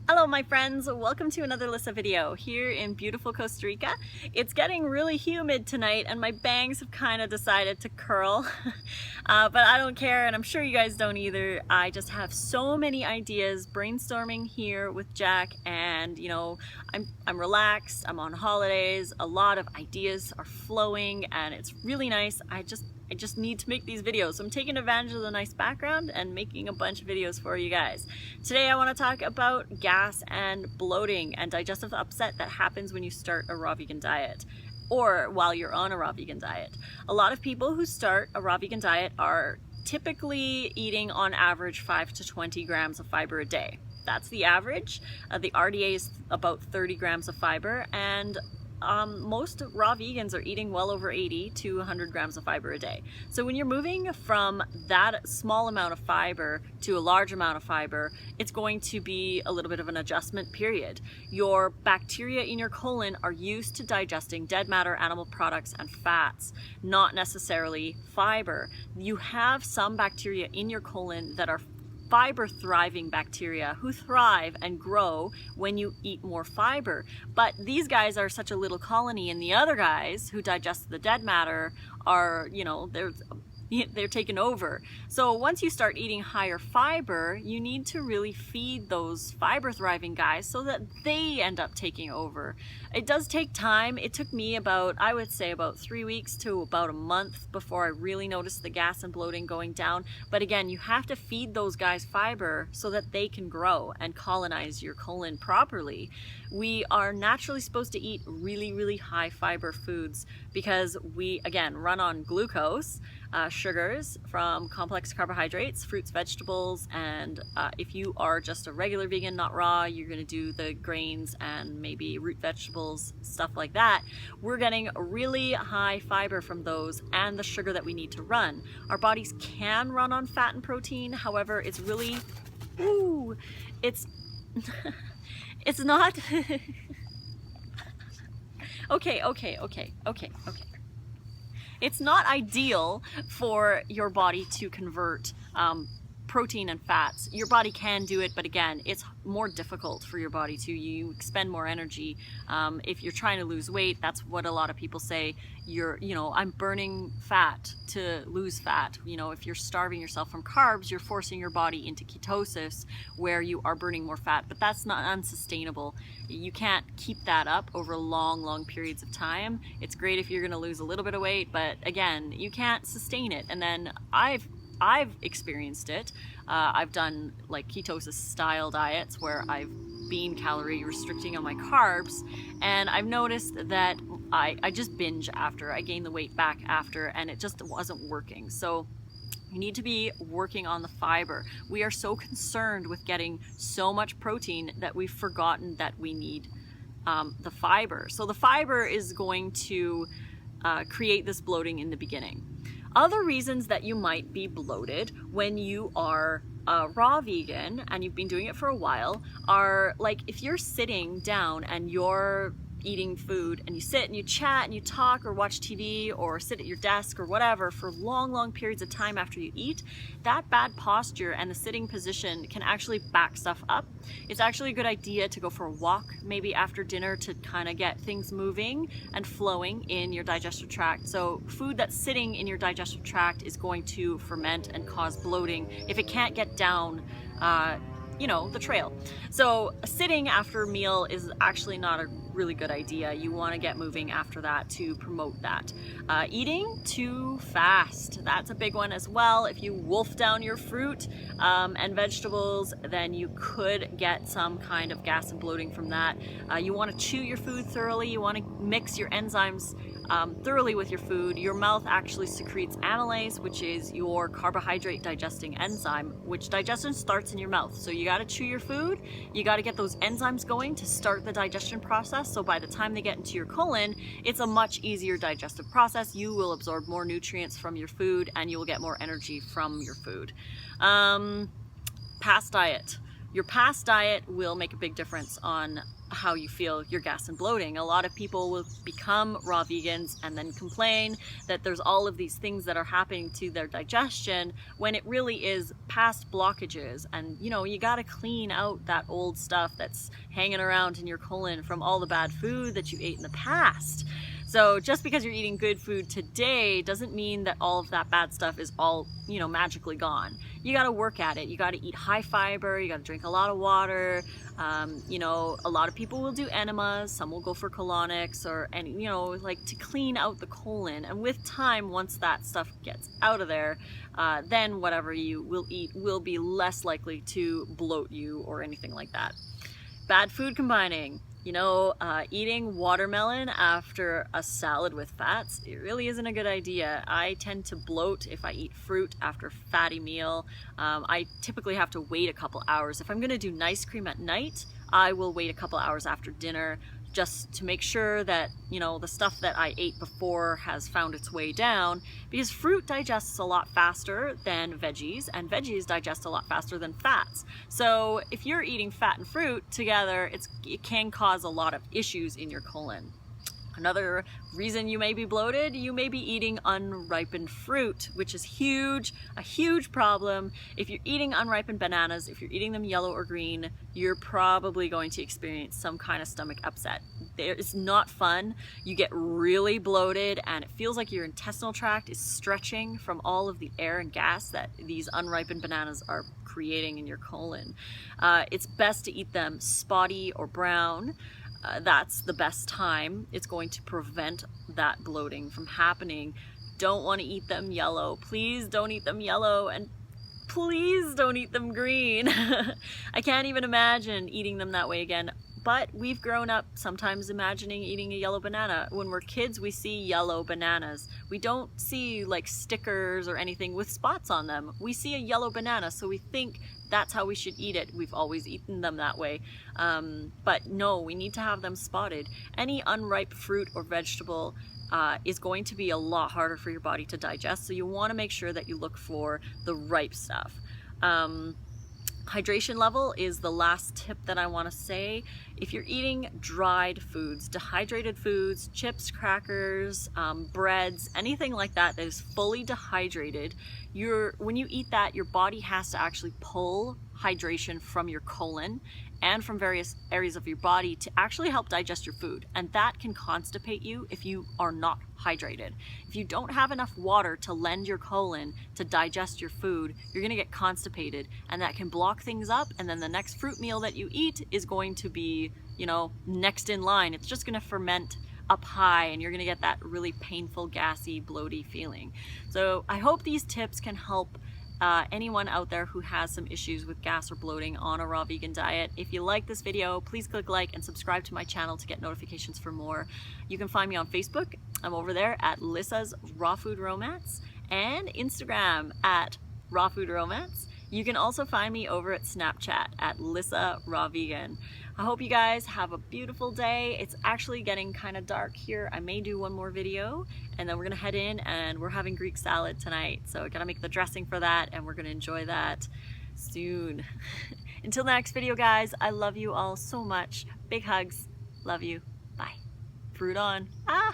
Hello my friends, welcome to another Lissa video here in beautiful Costa Rica. It's getting really humid tonight and my bangs have kind of decided to curl, but I don't care and I'm sure you guys don't either. I just have so many ideas brainstorming here with Jack and I'm relaxed, I'm on holidays, a lot of ideas are flowing and it's really nice. I just need to make these videos. So I'm taking advantage of the nice background and making a bunch of videos for you guys. Today I want to talk about gas and bloating and digestive upset that happens when you start a raw vegan diet or while you're on a raw vegan diet. A lot of people who start a raw vegan diet are typically eating on average 5 to 20 grams of fiber a day. That's the average. The RDA is about 30 grams of fiber and most raw vegans are eating well over 80 to 100 grams of fiber a day. So when you're moving from that small amount of fiber to a large amount of fiber, it's going to be a little bit of an adjustment period. Your bacteria in your colon are used to digesting dead matter, animal products, and fats, not necessarily fiber. You have some bacteria in your colon that are fiber thriving bacteria who thrive and grow when you eat more fiber. But these guys are such a little colony, and the other guys who digest the dead matter are, they're taken over. So once you start eating higher fiber, you need to really feed those fiber thriving guys so that they end up taking over. It does take time. It took me I would say about 3 weeks to about a month before I really noticed the gas and bloating going down. But again, you have to feed those guys fiber so that they can grow and colonize your colon properly. We are naturally supposed to eat really, really high fiber foods because we, again, run on glucose, sugars from complex carbohydrates, fruits, vegetables, and if you are just a regular vegan, not raw, you're going to do the grains and maybe root vegetables, stuff like that. We're getting really high fiber from those and the sugar that we need to run. Our bodies can run on fat and protein, however, it's really, it's not, okay. It's not ideal for your body to convert protein and fats. Your body can do it, but again, it's more difficult for your body to. You expend more energy. If you're trying to lose weight, that's what a lot of people say. I'm burning fat to lose fat. If you're starving yourself from carbs, you're forcing your body into ketosis where you are burning more fat, but that's not unsustainable. You can't keep that up over long periods of time. It's great if you're going to lose a little bit of weight, but again, you can't sustain it. And then I've experienced it. I've done like ketosis style diets where I've been calorie restricting on my carbs, and I've noticed that I just binge after, I gain the weight back after, and it just wasn't working. So you need to be working on the fiber. We are so concerned with getting so much protein that we've forgotten that we need the fiber. So the fiber is going to create this bloating in the beginning. Other reasons that you might be bloated when you are a raw vegan and you've been doing it for a while are like if you're sitting down and you're eating food and you sit and you chat and you talk or watch TV or sit at your desk or whatever for long periods of time after you eat, that bad posture and the sitting position can actually back stuff up. It's actually a good idea to go for a walk maybe after dinner to kind of get things moving and flowing in your digestive tract. So food that's sitting in your digestive tract is going to ferment and cause bloating if it can't get down the trail. So sitting after a meal is actually not a really good idea. You want to get moving after that to promote that. Eating too fast, that's a big one as well. If you wolf down your fruit and vegetables, then you could get some kind of gas and bloating from that. You want to chew your food thoroughly. You want to mix your enzymes thoroughly with your food. Your mouth actually secretes amylase, which is your carbohydrate digesting enzyme, which digestion starts in your mouth. So you got to chew your food, you got to get those enzymes going to start the digestion process. So by the time they get into your colon, it's a much easier digestive process. You will absorb more nutrients from your food and you will get more energy from your food. Past diet. Your past diet will make a big difference on how you feel your gas and bloating. A lot of people will become raw vegans and then complain that there's all of these things that are happening to their digestion when it really is past blockages. And you know, you got to clean out that old stuff that's hanging around in your colon from all the bad food that you ate in the past. So just because you're eating good food today doesn't mean that all of that bad stuff is all, you know, magically gone. You got to work at it. You got to eat high fiber. You got to drink a lot of water. You know, a lot of people will do enemas. Some will go for colonics or any, you know, like to clean out the colon. And with time, once that stuff gets out of there, then whatever you will eat will be less likely to bloat you or anything like that. Bad food combining. You know, eating watermelon after a salad with fats, it really isn't a good idea. I tend to bloat if I eat fruit after a fatty meal. I typically have to wait a couple hours. If I'm gonna do nice cream at night, I will wait a couple hours after dinner just to make sure that, you know, the stuff that I ate before has found its way down, because fruit digests a lot faster than veggies, and veggies digest a lot faster than fats. So if you're eating fat and fruit together, it can cause a lot of issues in your colon. Another reason you may be bloated, you may be eating unripened fruit, which is a huge problem. If you're eating unripened bananas, if you're eating them yellow or green, you're probably going to experience some kind of stomach upset. It's not fun. You get really bloated and it feels like your intestinal tract is stretching from all of the air and gas that these unripened bananas are creating in your colon. It's best to eat them spotty or brown. That's the best time. It's going to prevent that bloating from happening. Don't want to eat them yellow. Please don't eat them yellow, and please don't eat them green. I can't even imagine eating them that way again. But we've grown up sometimes imagining eating a yellow banana. When we're kids, we see yellow bananas. We don't see like stickers or anything with spots on them. We see a yellow banana, so we think that's how we should eat it. We've always eaten them that way. But no, we need to have them spotted. Any unripe fruit or vegetable is going to be a lot harder for your body to digest, so you want to make sure that you look for the ripe stuff. Hydration level is the last tip that I want to say. If you're eating dried foods, dehydrated foods, chips, crackers, breads, anything like that that is fully dehydrated, when you eat that, your body has to actually pull hydration from your colon and from various areas of your body to actually help digest your food. And that can constipate you if you are not hydrated. If you don't have enough water to lend your colon to digest your food, you're gonna get constipated, and that can block things up, and then the next fruit meal that you eat is going to be, you know, next in line. It's just gonna ferment up high, and you're gonna get that really painful, gassy, bloaty feeling. So I hope these tips can help anyone out there who has some issues with gas or bloating on a raw vegan diet. If you like this video, please click like and subscribe to my channel to get notifications for more. You can find me on Facebook. I'm over there at Lissa's Raw Food Romance, and Instagram at Raw Food Romance. You can also find me over at Snapchat at Lissa Raw Vegan. I hope you guys have a beautiful day. It's actually getting kind of dark here. I may do one more video, and then we're gonna head in and we're having Greek salad tonight. So I gotta make the dressing for that, and we're gonna enjoy that soon. Until the next video, guys, I love you all so much. Big hugs. Love you. Bye. Fruit on. Ah!